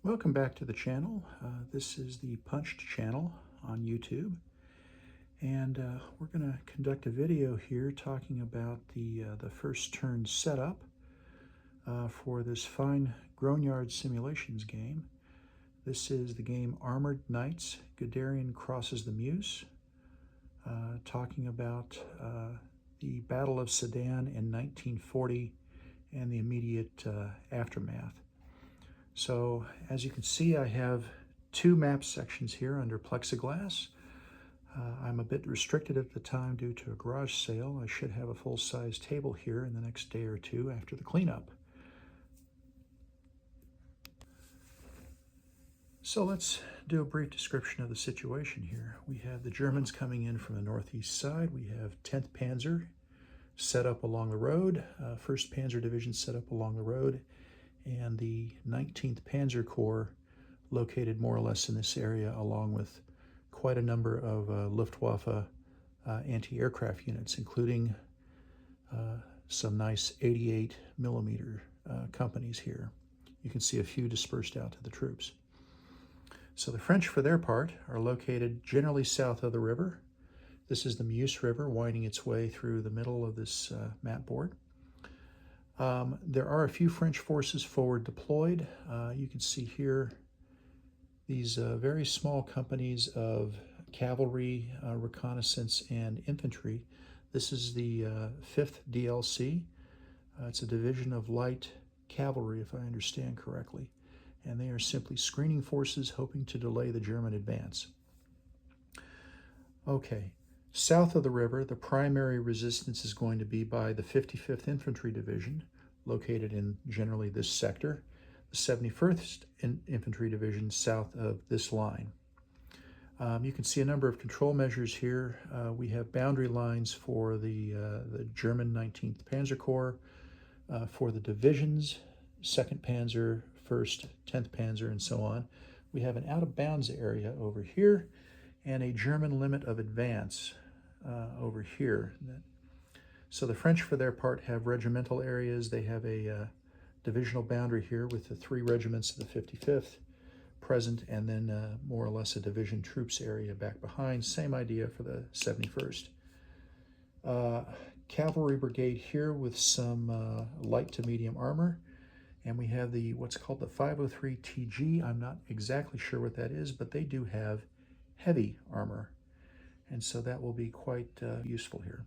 Welcome back to the channel. This is the Punched channel on YouTube, and we're going to conduct a video here talking about the first turn setup for this fine Grognard Simluations game. This is the game Armored Knights, Guderian Crosses the Meuse, talking about the Battle of Sedan in 1940 and the immediate aftermath. So as you can see, I have two map sections here under plexiglass. I'm a bit restricted at the time due to a garage sale. I should have a full-size table here in the next day or two after the cleanup. So let's do a brief description of the situation here. We have the Germans coming in from the northeast side. We have 10th Panzer set up along the road, 1st Panzer Division set up along the road, and the 19th Panzer Corps located more or less in this area, along with quite a number of Luftwaffe anti-aircraft units, including some nice 88 millimeter companies here. You can see a few dispersed out to the troops. So the French, for their part, are located generally south of the river. This is the Meuse River winding its way through the middle of this map board. There are a few French forces forward deployed. You can see here these very small companies of cavalry, reconnaissance, and infantry. This is the 5th DLC. It's a division of light cavalry, if I understand correctly. And they are simply screening forces hoping to delay the German advance. Okay. South of the river, the primary resistance is going to be by the 55th Infantry Division, located in generally this sector, the 71st Infantry Division south of this line. You can see a number of control measures here. We have boundary lines for the German 19th Panzer Corps, for the divisions, 2nd Panzer, 1st, 10th Panzer, and so on. We have an out-of-bounds area over here, and a German limit of advance over here. So the French, for their part, have regimental areas. They have a divisional boundary here with the 3 regiments of the 55th present, and then more or less a division troops area back behind. Same idea for the 71st. Cavalry brigade here with some light to medium armor. And we have the what's called the 503 TG. I'm not exactly sure what that is, but they do have heavy armor. And so that will be quite useful here.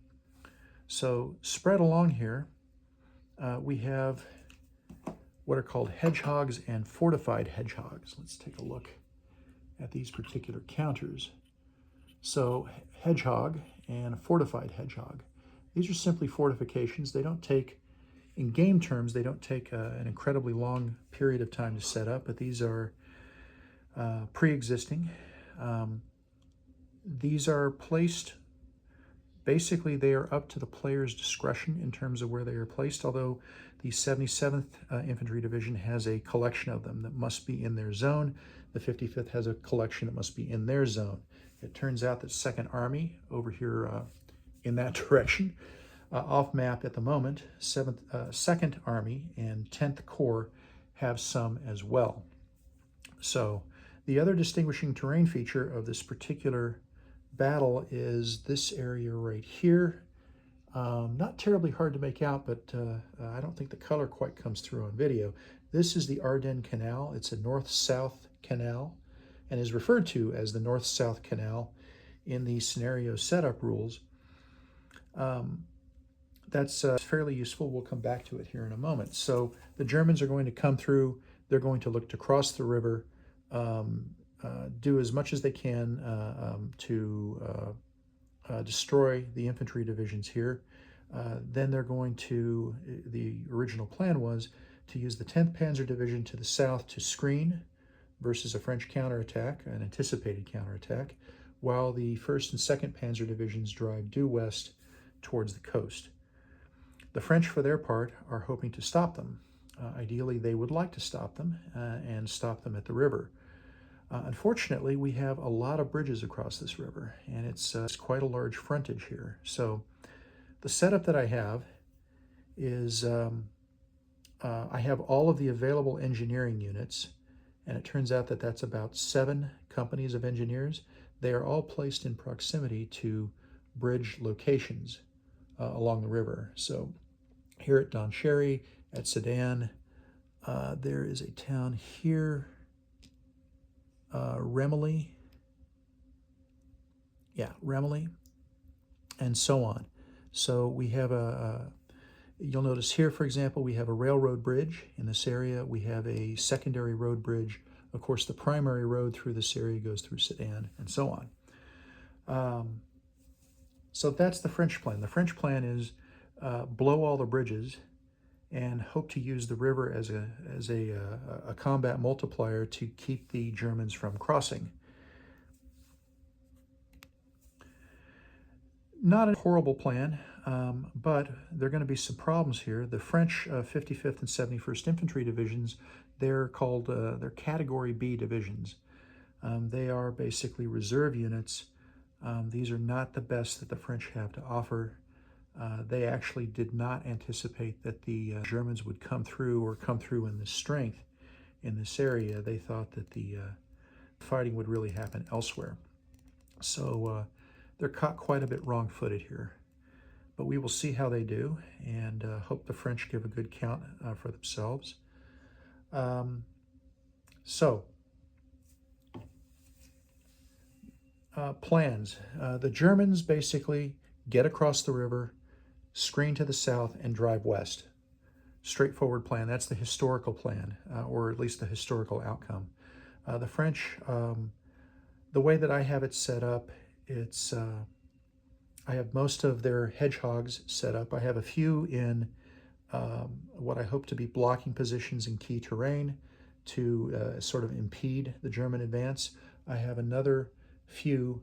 So spread along here, we have what are called hedgehogs and fortified hedgehogs. Let's take a look at these particular counters. So hedgehog and fortified hedgehog. These are simply fortifications. They don't take, in game terms, they don't take an incredibly long period of time to set up, but these are pre-existing. These are placed, basically they are up to the player's discretion in terms of where they are placed, although the 77th Infantry Division has a collection of them that must be in their zone. The 55th has a collection that must be in their zone. It turns out that 2nd Army over here in that direction, off map at the moment, 2nd Army and 10th Corps have some as well. So the other distinguishing terrain feature of this particular battle is this area right here. Not terribly hard to make out, but I don't think the color quite comes through on video. This is the Ardennes Canal. It's a north-south canal and is referred to as the north-south canal in the scenario setup rules. That's fairly useful. We'll come back to it here in a moment. So the Germans are going to come through. They're going to look to cross the river, do as much as they can to destroy the infantry divisions here. Then they're going to, the original plan was to use the 10th Panzer Division to the south to screen versus a French counterattack, an anticipated counterattack, while the 1st and 2nd Panzer Divisions drive due west towards the coast. The French, for their part, are hoping to stop them. Ideally, they would like to stop them and stop them at the river. Unfortunately, we have a lot of bridges across this river, and it's quite a large frontage here. So the setup that I have is I have all of the available engineering units and it turns out that that's about 7 companies of engineers. They are all placed in proximity to bridge locations along the river. So here at Don Cherry, at Sedan, there is a town here, Remily, Remily, and so on. So we have you'll notice here, for example, we have a railroad bridge in this area. We have a secondary road bridge. Of course, the primary road through this area goes through Sedan, and so on. So that's the French plan. The French plan is blow all the bridges and hope to use the river as a combat multiplier to keep the Germans from crossing. Not a horrible plan, but there are going to be some problems here. The French 55th and 71st Infantry Divisions, they're called, they're Category B divisions. They are basically reserve units. These are not the best that the French have to offer. They actually did not anticipate that the Germans would come through in this strength in this area. They thought that the fighting would really happen elsewhere. So they're caught quite a bit wrong-footed here. But we will see how they do, and hope the French give a good count for themselves. Plans. The Germans basically get across the river, screen to the south, and drive west. Straightforward plan. That's the historical plan, or at least the historical outcome. The French, the way that I have it set up, it's I have most of their hedgehogs set up. I have a few in what I hope to be blocking positions in key terrain to sort of impede the German advance. I have another few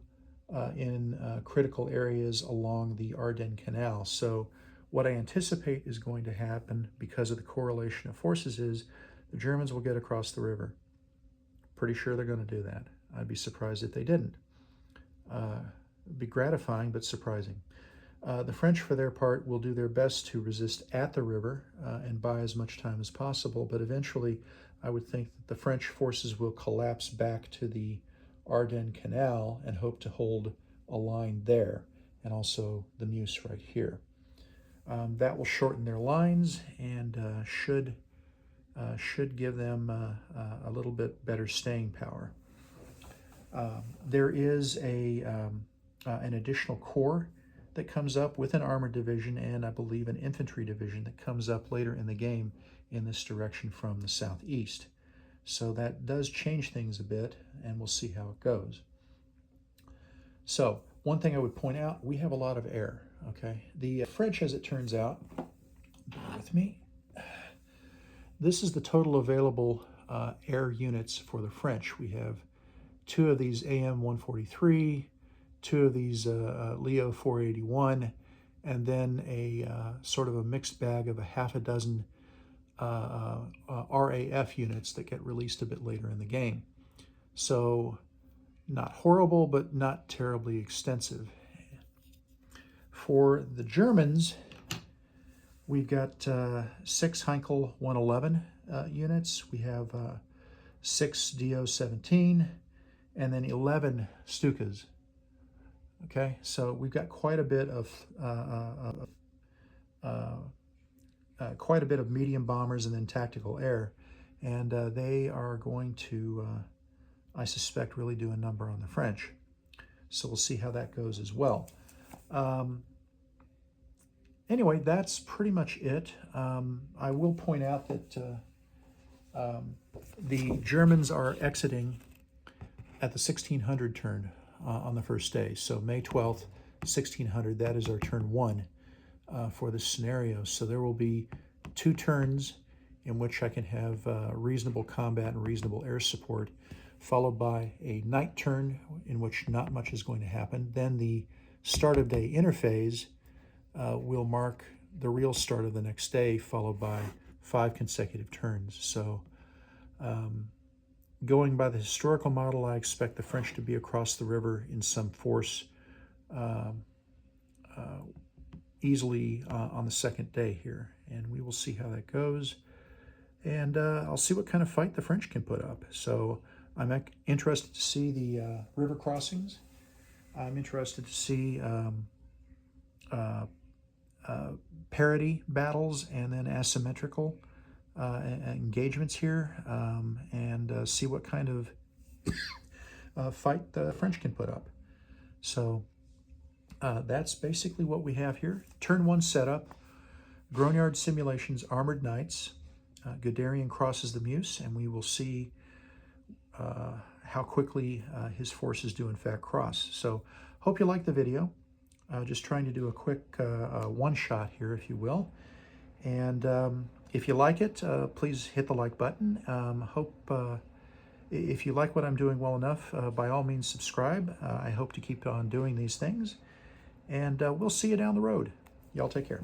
in critical areas along the Ardennes Canal. So what I anticipate is going to happen because of the correlation of forces is the Germans will get across the river. Pretty sure they're going to do that. I'd be surprised if they didn't. It'd be gratifying, but surprising. The French, for their part, will do their best to resist at the river and buy as much time as possible, but eventually I would think that the French forces will collapse back to the Ardennes Canal and hope to hold a line there, and also the Meuse right here. That will shorten their lines and should give them a little bit better staying power. There is an additional corps that comes up with an armored division and I believe an infantry division that comes up later in the game in this direction from the southeast. So that does change things a bit, and we'll see how it goes. So one thing I would point out, we have a lot of air, okay? The French, as it turns out, bear with me, this is the total available air units for the French. We have 2 of these AM-143, 2 of these Leo 481, and then a sort of a mixed bag of a half a dozen RAF units that get released a bit later in the game. So not horrible, but not terribly extensive. For the Germans, we've got 6 Heinkel 111 units. We have 6 DO-17, and then 11 Stukas. Okay, so we've got quite a bit of medium bombers and then tactical air, and they are going to, I suspect, really do a number on the French. So we'll see how that goes as well. Anyway, that's pretty much it. I will point out that the Germans are exiting at the 1600 turn on the first day. So May 12th, 1600, that is our turn 1 for this scenario. So there will be 2 turns in which I can have reasonable combat and reasonable air support, followed by a night turn in which not much is going to happen. Then the start of day interphase will mark the real start of the next day, followed by 5 consecutive turns. So going by the historical model, I expect the French to be across the river in some force easily on the second day here, and we will see how that goes. and I'll see what kind of fight the French can put up. So I'm interested to see the river crossings. I'm interested to see parity battles and then asymmetrical engagements here, and see what kind of fight the French can put up. So that's basically what we have here. Turn 1 setup, Grognard Simluations Armored Knights, Guderian Crosses the Meuse, and we will see how quickly his forces do in fact cross. So hope you like the video. Just trying to do a quick one-shot here, if you will. And if you like it, please hit the like button. If you like what I'm doing well enough, by all means subscribe. I hope to keep on doing these things. And we'll see you down the road. Y'all take care.